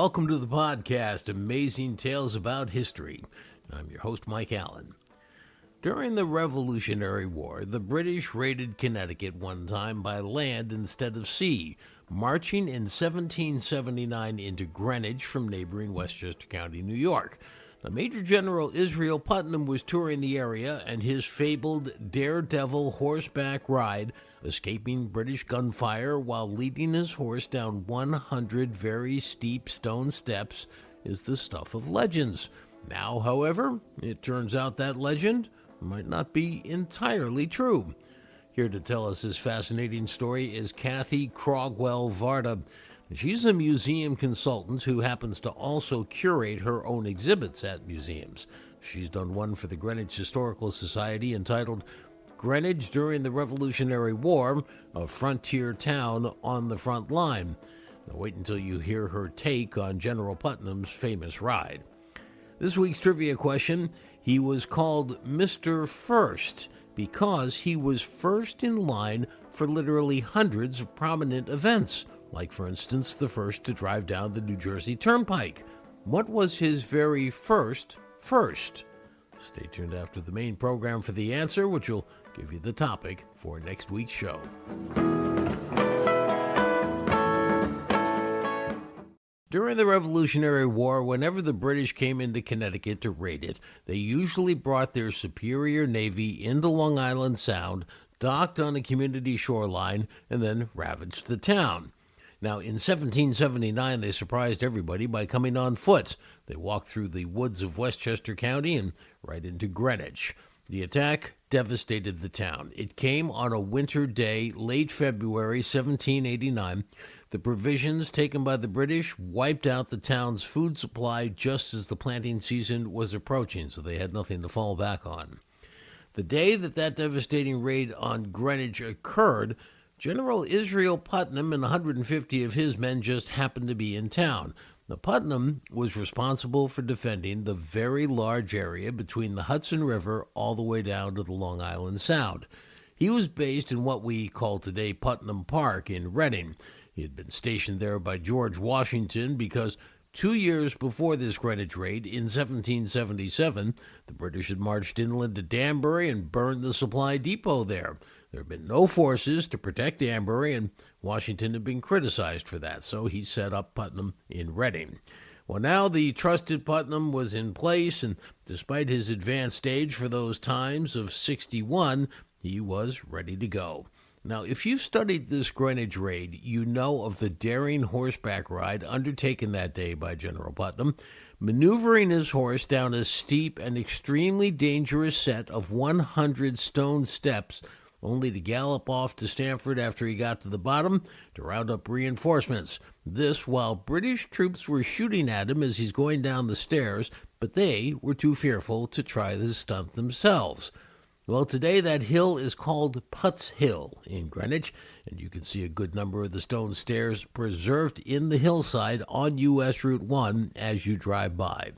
Welcome to the podcast, Amazing Tales About History. I'm your host, Mike Allen. During the Revolutionary War, the British raided Connecticut one time by land instead of sea, marching in 1779 into Greenwich from neighboring Westchester County, New York. Now, Major General Israel Putnam was touring the area, and his fabled daredevil horseback ride, escaping British gunfire while leading his horse down 100 very steep stone steps, is the stuff of legends. Now, however, it turns out that legend might not be entirely true. Here to tell us this fascinating story is Kathy Crogwell-Varda. She's a museum consultant who happens to also curate her own exhibits at museums. She's done one for the Greenwich Historical Society entitled Greenwich During the Revolutionary War, a Frontier Town on the Front Line. Now wait until you hear her take on General Putnam's famous ride. This week's trivia question: he was called Mr. First because he was first in line for literally hundreds of prominent events, like, for instance, the first to drive down the New Jersey Turnpike. What was his very first? Stay tuned after the main program for the answer, which will give you the topic for next week's show. During the Revolutionary War, whenever the British came into Connecticut to raid it, they usually brought their superior navy into Long Island Sound, docked on a community shoreline, and then ravaged the town. Now, in 1779, they surprised everybody by coming on foot. They walked through the woods of Westchester County and right into Greenwich. The attack devastated the town. It came on a winter day, late February 1789. The provisions taken by the British wiped out the town's food supply just as the planting season was approaching, so they had nothing to fall back on. The day that devastating raid on Greenwich occurred, General Israel Putnam and 150 of his men just happened to be in town. Now, Putnam was responsible for defending the very large area between the Hudson River all the way down to the Long Island Sound. He was based in what we call today Putnam Park in Reading. He had been stationed there by George Washington because 2 years before this Greenwich raid, in 1777, the British had marched inland to Danbury and burned the supply depot there. There had been no forces to protect Danbury, and Washington had been criticized for that, so he set up Putnam in Reading. Well, now the trusted Putnam was in place, and despite his advanced age for those times of 61, he was ready to go. Now, if you've studied this Greenwich raid, you know of the daring horseback ride undertaken that day by General Putnam, maneuvering his horse down a steep and extremely dangerous set of 100 stone steps, only to gallop off to Stamford after he got to the bottom to round up reinforcements. This while British troops were shooting at him as he's going down the stairs, but they were too fearful to try the stunt themselves. Well, today that hill is called Put's Hill in Greenwich, and you can see a good number of the stone stairs preserved in the hillside on U.S. Route 1 as you drive by.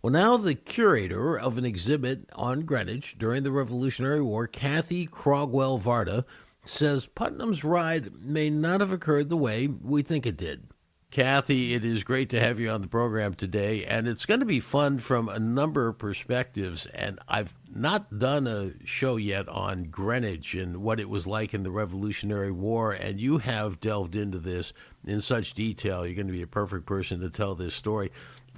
Well, now the curator of an exhibit on Greenwich during the Revolutionary War, Kathy Crogwell-Varda, says Putnam's ride may not have occurred the way we think it did. Kathy, it is great to have you on the program today, and it's going to be fun from a number of perspectives, and I've not done a show yet on Greenwich and what it was like in the Revolutionary War, and you have delved into this in such detail. You're going to be a perfect person to tell this story.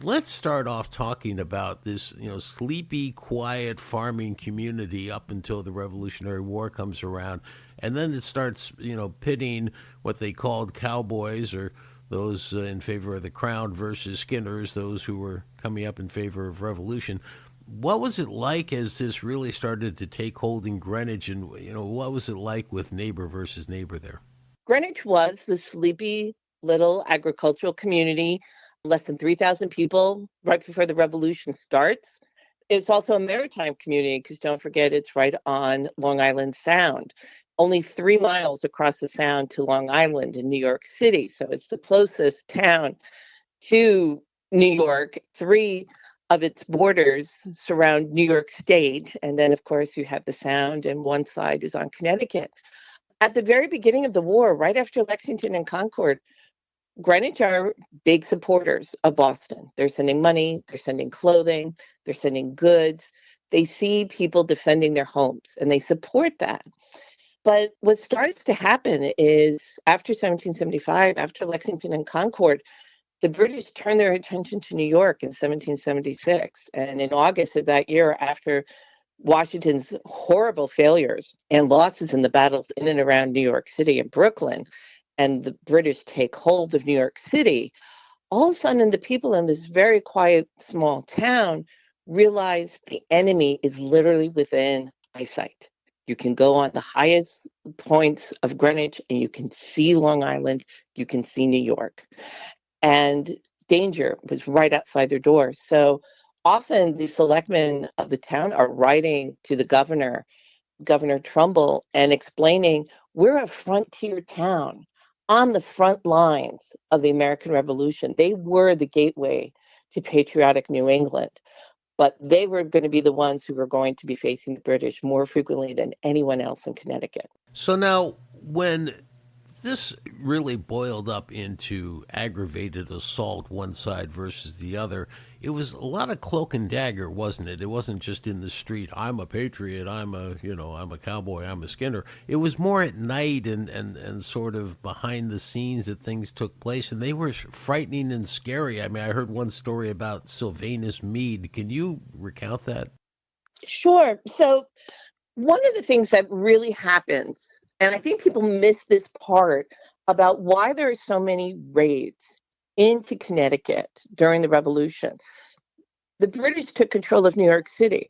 Let's start off talking about this, sleepy, quiet farming community up until the Revolutionary War comes around, and then it starts, pitting what they called cowboys, or those in favor of the crown, versus Skinners, those who were coming up in favor of revolution. What was it like as this really started to take hold in Greenwich, and what was it like with neighbor versus neighbor there? Greenwich was the sleepy little agricultural community, less than 3,000 people right before the revolution starts. It's also a maritime community because don't forget it's right on Long Island Sound. Only 3 miles across the Sound to Long Island in New York City. So it's the closest town to New York. 3 of its borders surround New York State. And then, of course, you have the Sound, and one side is on Connecticut. At the very beginning of the war, right after Lexington and Concord, Greenwich are big supporters of Boston. They're sending money, they're sending clothing, they're sending goods. They see people defending their homes and they support that. But what starts to happen is after 1775, after Lexington and Concord, the British turned their attention to New York in 1776. And in August of that year, after Washington's horrible failures and losses in the battles in and around New York City and Brooklyn, and the British take hold of New York City, all of a sudden the people in this very quiet small town realize the enemy is literally within eyesight. You can go on the highest points of Greenwich and you can see Long Island, you can see New York. And danger was right outside their door. So often the selectmen of the town are writing to the governor, Governor Trumbull, and explaining we're a frontier town on the front lines of the American Revolution. They were the gateway to patriotic New England, but they were going to be the ones who were going to be facing the British more frequently than anyone else in Connecticut. So now, when this really boiled up into aggravated assault, one side versus the other, it was a lot of cloak and dagger, wasn't it? It wasn't just in the street. I'm a patriot. I'm a cowboy. I'm a Skinner. It was more at night and sort of behind the scenes that things took place, and they were frightening and scary. I mean, I heard one story about Sylvanus Meade. Can you recount that? Sure. So one of the things that really happens, and I think people miss this part about why there are so many raids into Connecticut during the Revolution. The British took control of New York City,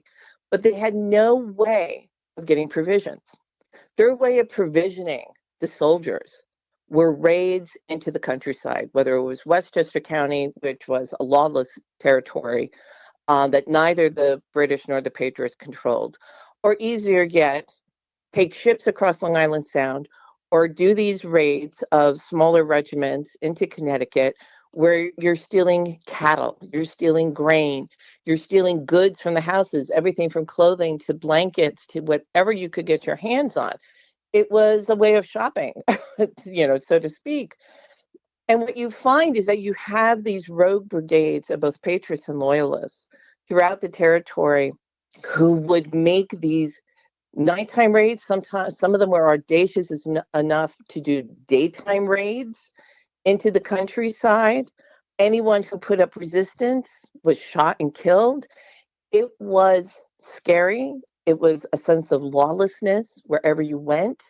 but they had no way of getting provisions. Their way of provisioning the soldiers were raids into the countryside, whether it was Westchester County, which was a lawless territory that neither the British nor the Patriots controlled, or easier yet, take ships across Long Island Sound or do these raids of smaller regiments into Connecticut where you're stealing cattle, you're stealing grain, you're stealing goods from the houses, everything from clothing to blankets to whatever you could get your hands on. It was a way of shopping, so to speak. And what you find is that you have these rogue brigades of both patriots and loyalists throughout the territory who would make these nighttime raids. Sometimes some of them were audacious enough to do daytime raids into the countryside. Anyone who put up resistance was shot and killed. It was scary. It was a sense of lawlessness wherever you went.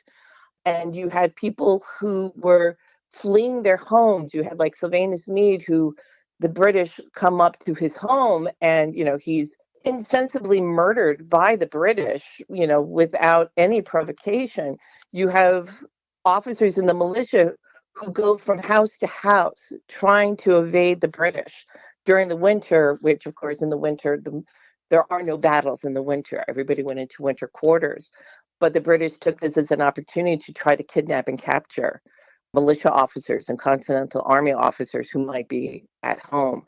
And you had people who were fleeing their homes. You had like Sylvanus Meade, who the British come up to his home and, he's insensibly murdered by the British, without any provocation. You have officers in the militia who go from house to house trying to evade the British during the winter, which, of course, in the winter, there are no battles in the winter. Everybody went into winter quarters. But the British took this as an opportunity to try to kidnap and capture militia officers and Continental Army officers who might be at home.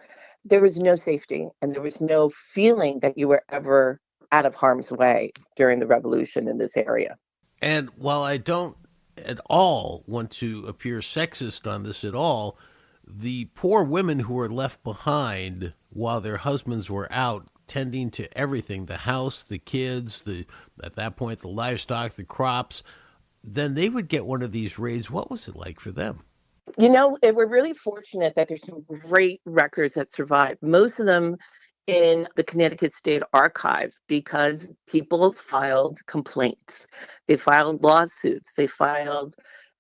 There was no safety and there was no feeling that you were ever out of harm's way during the revolution in this area. And while I don't at all want to appear sexist on this at all, the poor women who were left behind while their husbands were out tending to everything, the house, the kids, at that point the livestock, the crops, then they would get one of these raids. What was it like for them? We're really fortunate that there's some great records that survive. Most of them in the Connecticut State Archive because people filed complaints. They filed lawsuits. They filed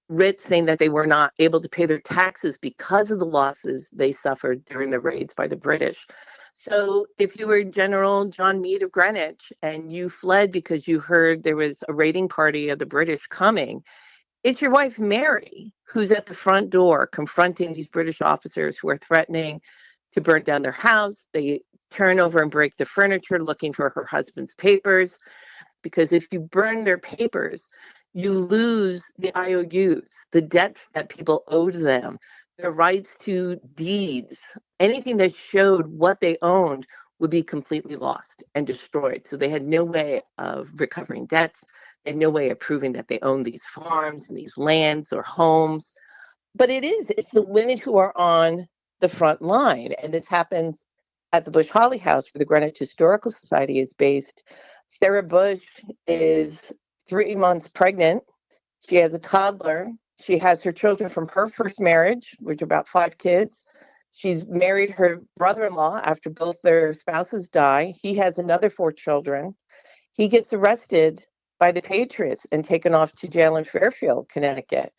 writs saying that they were not able to pay their taxes because of the losses they suffered during the raids by the British. So if you were General John Meade of Greenwich and you fled because you heard there was a raiding party of the British coming, it's your wife, Mary, who's at the front door confronting these British officers who are threatening to burn down their house. They turn over and break the furniture looking for her husband's papers. Because if you burn their papers, you lose the IOUs, the debts that people owed them, their rights to deeds. Anything that showed what they owned would be completely lost and destroyed. So they had no way of recovering debts. They had no way of proving that they owned these farms and these lands or homes. But it's the women who are on the front line. And this happens at the Bush Holly House, where the Greenwich Historical Society is based. Sarah Bush is 3 months pregnant. She has a toddler. She has her children from her first marriage, which are about 5 kids. She's married her brother in law after both their spouses die. He has another 4 children. He gets arrested by the Patriots and taken off to jail in Fairfield, Connecticut.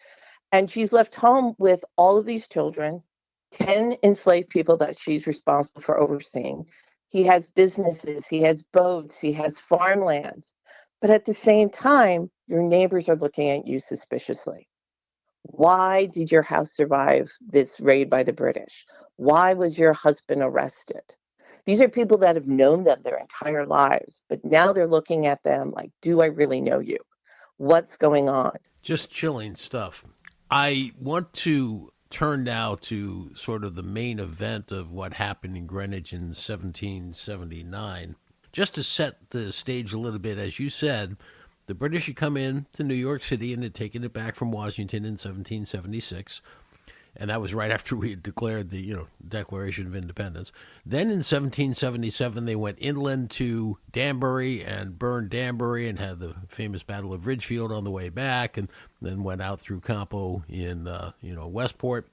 And she's left home with all of these children, 10 enslaved people that she's responsible for overseeing. He has businesses, he has boats, he has farmlands. But at the same time, your neighbors are looking at you suspiciously. Why did your house survive this raid by the British? Why was your husband arrested? These are people that have known them their entire lives, but now they're looking at them like, do I really know you? What's going on? Just chilling stuff. I want to turn now to sort of the main event of what happened in Greenwich in 1779. Just to set the stage a little bit, as you said, the British had come in to New York City and had taken it back from Washington in 1776. And that was right after we had declared the Declaration of Independence. Then in 1777, they went inland to Danbury and burned Danbury and had the famous Battle of Ridgefield on the way back, and then went out through Campo in Westport.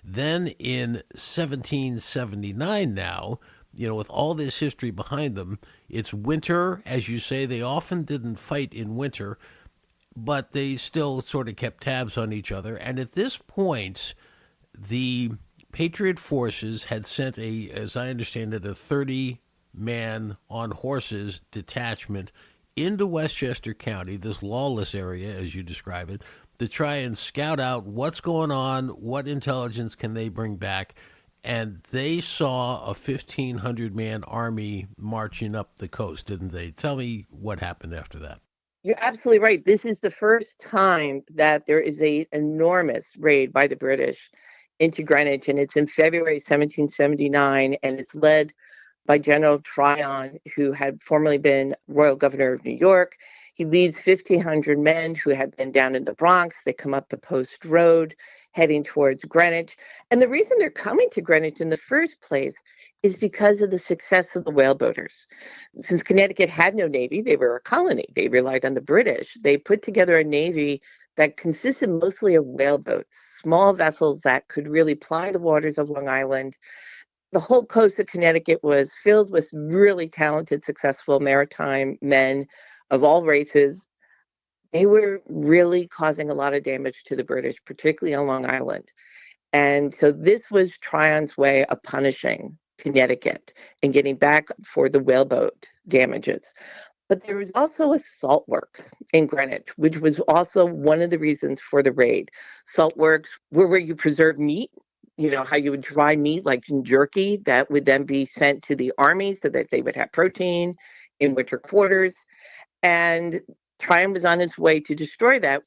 Then in 1779, now, with all this history behind them, it's winter, as you say. They often didn't fight in winter, but they still sort of kept tabs on each other. And at this point, the Patriot forces had sent as I understand it, a 30-man on horses detachment into Westchester County, this lawless area, as you describe it, to try and scout out what's going on, what intelligence can they bring back. And they saw a 1,500-man army marching up the coast, didn't they? Tell me what happened after that. You're absolutely right. This is the first time that there is an enormous raid by the British into Greenwich, and it's in February 1779, and it's led by General Tryon, who had formerly been Royal Governor of New York. He leads 1,500 men who had been down in the Bronx. They come up the Post Road, heading towards Greenwich. And the reason they're coming to Greenwich in the first place is because of the success of the whaleboaters. Since Connecticut had no navy, they were a colony. They relied on the British. They put together a navy that consisted mostly of whaleboats, small vessels that could really ply the waters of Long Island. The whole coast of Connecticut was filled with really talented, successful maritime men of all races. They were really causing a lot of damage to the British, particularly on Long Island. And so this was Tryon's way of punishing Connecticut and getting back for the whaleboat damages. But there was also a salt works in Greenwich, which was also one of the reasons for the raid. Salt works were where you preserve meat, how you would dry meat like in jerky that would then be sent to the army so that they would have protein in winter quarters. And Tryon was on his way to destroy that.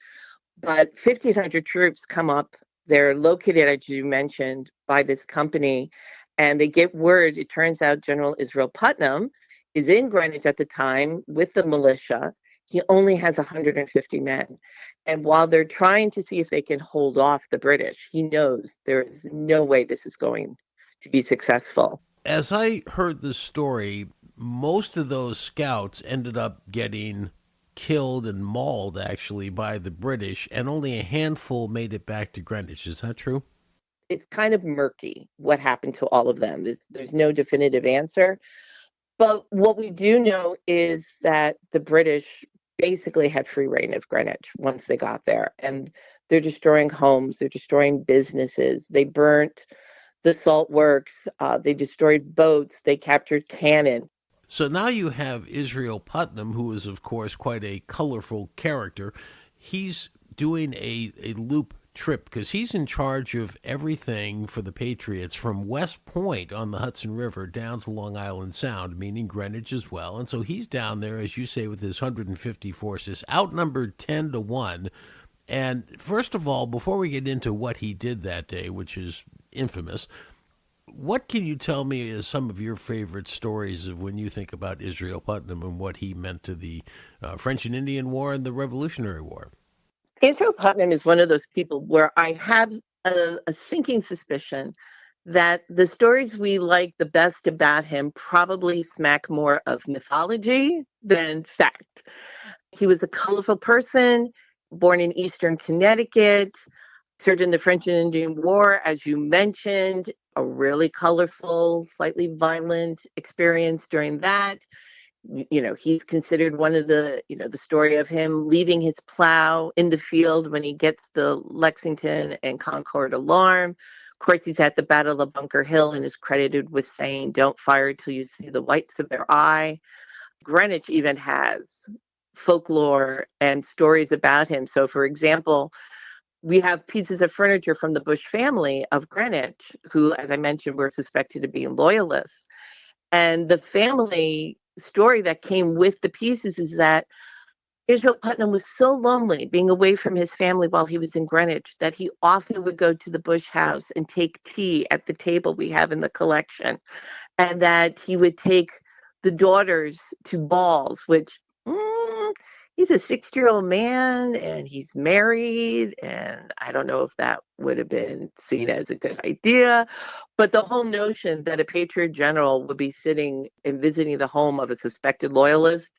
But 1,500 troops come up. They're located, as you mentioned, by this company. And they get word, it turns out General Israel Putnam is in Greenwich at the time with the militia. He only has 150 men. And while they're trying to see if they can hold off the British, he knows there is no way this is going to be successful. As I heard the story, most of those scouts ended up getting killed and mauled, actually, by the British, and only a handful made it back to Greenwich. Is that true? It's kind of murky what happened to all of them. There's no definitive answer. But what we do know is that the British basically had free reign of Greenwich once they got there. And they're destroying homes, they're destroying businesses. They burnt the salt works, they destroyed boats, they captured cannon. So now you have Israel Putnam, who is, of course, quite a colorful character. He's doing a loop trip because he's in charge of everything for the Patriots from West Point on the Hudson River down to Long Island Sound, meaning Greenwich as well. And so he's down there, as you say, with his 150 forces, outnumbered 10-1. And first of all, before we get into what he did that day, which is infamous, what can you tell me is some of your favorite stories of when you think about Israel Putnam and what he meant to the French and Indian War and the Revolutionary War? Israel Putnam is one of those people where I have a sinking suspicion that the stories we like the best about him probably smack more of mythology than fact. He was a colorful person, born in Eastern Connecticut, served in the French and Indian War, as you mentioned, a really colorful, slightly violent experience during that. He's considered one of the story of him leaving his plow in the field when he gets the Lexington and Concord alarm. Of course, he's at the Battle of Bunker Hill and is credited with saying, "Don't fire till you see the whites of their eye." Greenwich even has folklore and stories about him. So, for example, we have pieces of furniture from the Bush family of Greenwich, who, as I mentioned, were suspected of being loyalists. And the family story that came with the pieces is that Israel Putnam was so lonely being away from his family while he was in Greenwich that he often would go to the Bush house and take tea at the table we have in the collection, and that he would take the daughters to balls, which he's a 60-year-old man and he's married, and I don't know if that would have been seen as a good idea. But the whole notion that a patriot general would be sitting and visiting the home of a suspected loyalist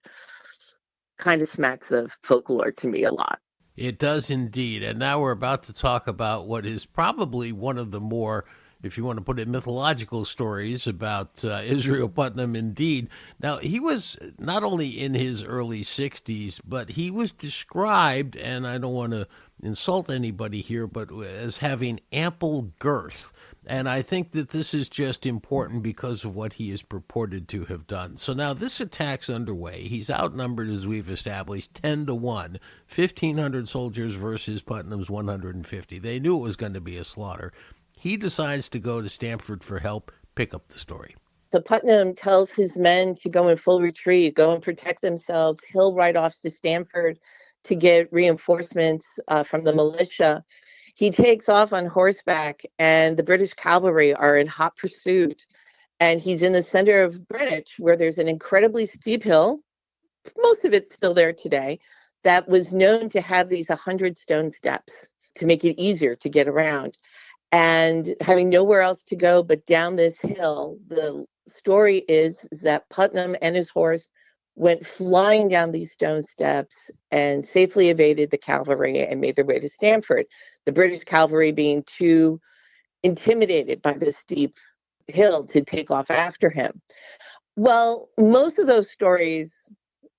kind of smacks of folklore to me a lot. It does indeed. And now we're about to talk about what is probably one of the more, if you want to put it, mythological stories about Israel Putnam indeed. Now, he was not only in his early 60s, but he was described, and I don't want to insult anybody here, but as having ample girth. And I think that this is just important because of what he is purported to have done. So now this attack's underway. He's outnumbered, as we've established, 10 to 1, 1,500 soldiers versus Putnam's 150. They knew it was going to be a slaughter. He decides to go to Stamford for help. Pick up the story. So Putnam tells his men to go in full retreat, go and protect themselves. He'll ride off to Stamford to get reinforcements from the militia. He takes off on horseback, and the British cavalry are in hot pursuit. And he's in the center of Greenwich, where there's an incredibly steep hill, most of it's still there today, that was known to have these 100 stone steps to make it easier to get around. And having nowhere else to go but down this hill, the story is that Putnam and his horse went flying down these stone steps and safely evaded the cavalry and made their way to Stamford. The British cavalry being too intimidated by this steep hill to take off after him. Well, most of those stories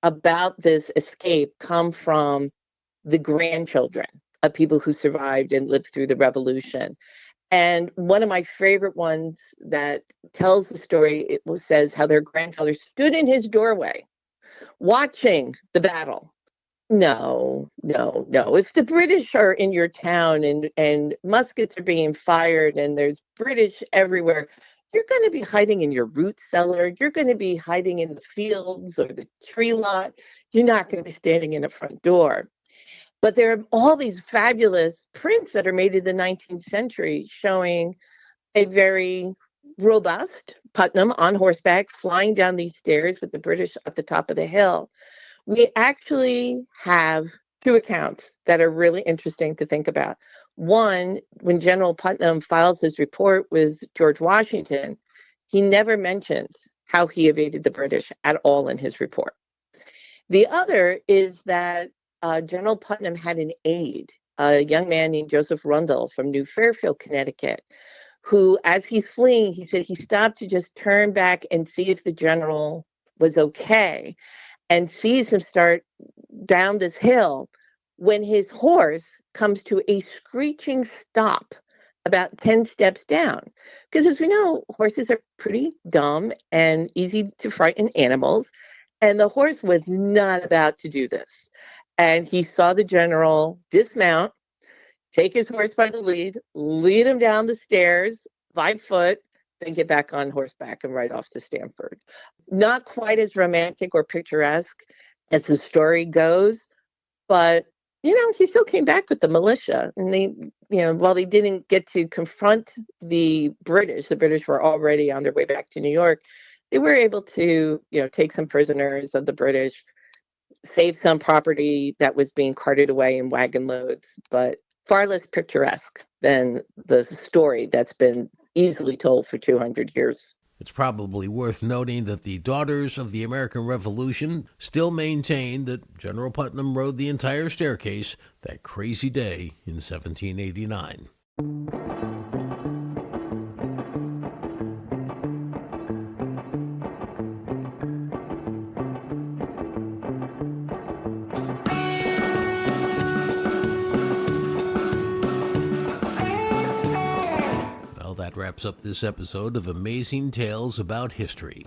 about this escape come from the grandchildren of people who survived and lived through the revolution. And one of my favorite ones that tells the story, says how their grandfather stood in his doorway watching the battle. No, no, no. If the British are in your town and muskets are being fired and there's British everywhere, you're going to be hiding in your root cellar. You're going to be hiding in the fields or the tree lot. You're not going to be standing in a front door. But there are all these fabulous prints that are made in the 19th century showing a very robust Putnam on horseback flying down these stairs with the British at the top of the hill. We actually have two accounts that are really interesting to think about. One, when General Putnam files his report with George Washington, he never mentions how he evaded the British at all in his report. The other is that General Putnam had an aide, a young man named Joseph Rundle from New Fairfield, Connecticut, who, as he's fleeing, he said he stopped to just turn back and see if the general was okay, and sees him start down this hill when his horse comes to a screeching stop about 10 steps down. Because as we know, horses are pretty dumb and easy to frighten animals, and the horse was not about to do this. And he saw the general dismount, take his horse by the lead him down the stairs by foot, then get back on horseback and ride off to Stamford. Not quite as romantic or picturesque as the story goes, but, he still came back with the militia. And they, while they didn't get to confront the British were already on their way back to New York, they were able to, take some prisoners of the British, saved some property that was being carted away in wagon loads, but far less picturesque than the story that's been easily told for 200 years. It's probably worth noting that the Daughters of the American Revolution still maintain that General Putnam rode the entire staircase that crazy day in 1789. That wraps up this episode of Amazing Tales About History.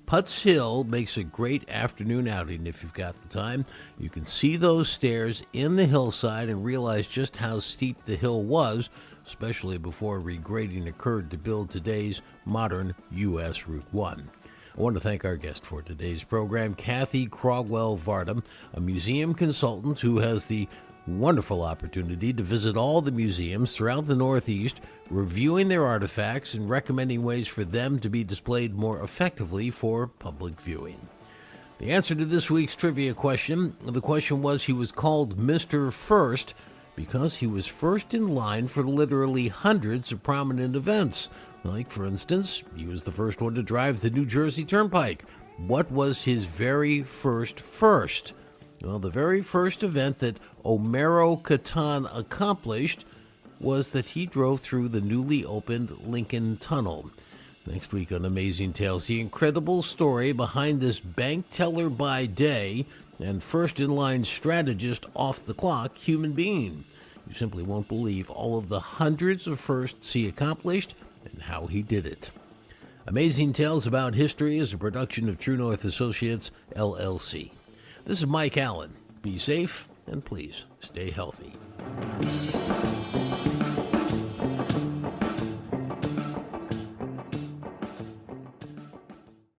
Putz Hill makes a great afternoon outing if you've got the time. You can see those stairs in the hillside and realize just how steep the hill was, especially before regrading occurred to build today's modern U.S. Route 1. I want to thank our guest for today's program, Kathy Crogwell-Varda, a museum consultant who has the wonderful opportunity to visit all the museums throughout the Northeast, reviewing their artifacts and recommending ways for them to be displayed more effectively for public viewing. The answer to this week's trivia question, the question was, he was called Mr. First because he was first in line for literally hundreds of prominent events. Like, for instance, he was the first one to drive the New Jersey Turnpike. What was his very first? Well, the very first event that Omero Catan accomplished was that he drove through the newly opened Lincoln Tunnel. Next week on Amazing Tales, the incredible story behind this bank teller by day and first-in-line strategist off-the-clock human being. You simply won't believe all of the hundreds of firsts he accomplished and how he did it. Amazing Tales About History is a production of True North Associates, LLC. This is Mike Allen. Be safe, and please stay healthy.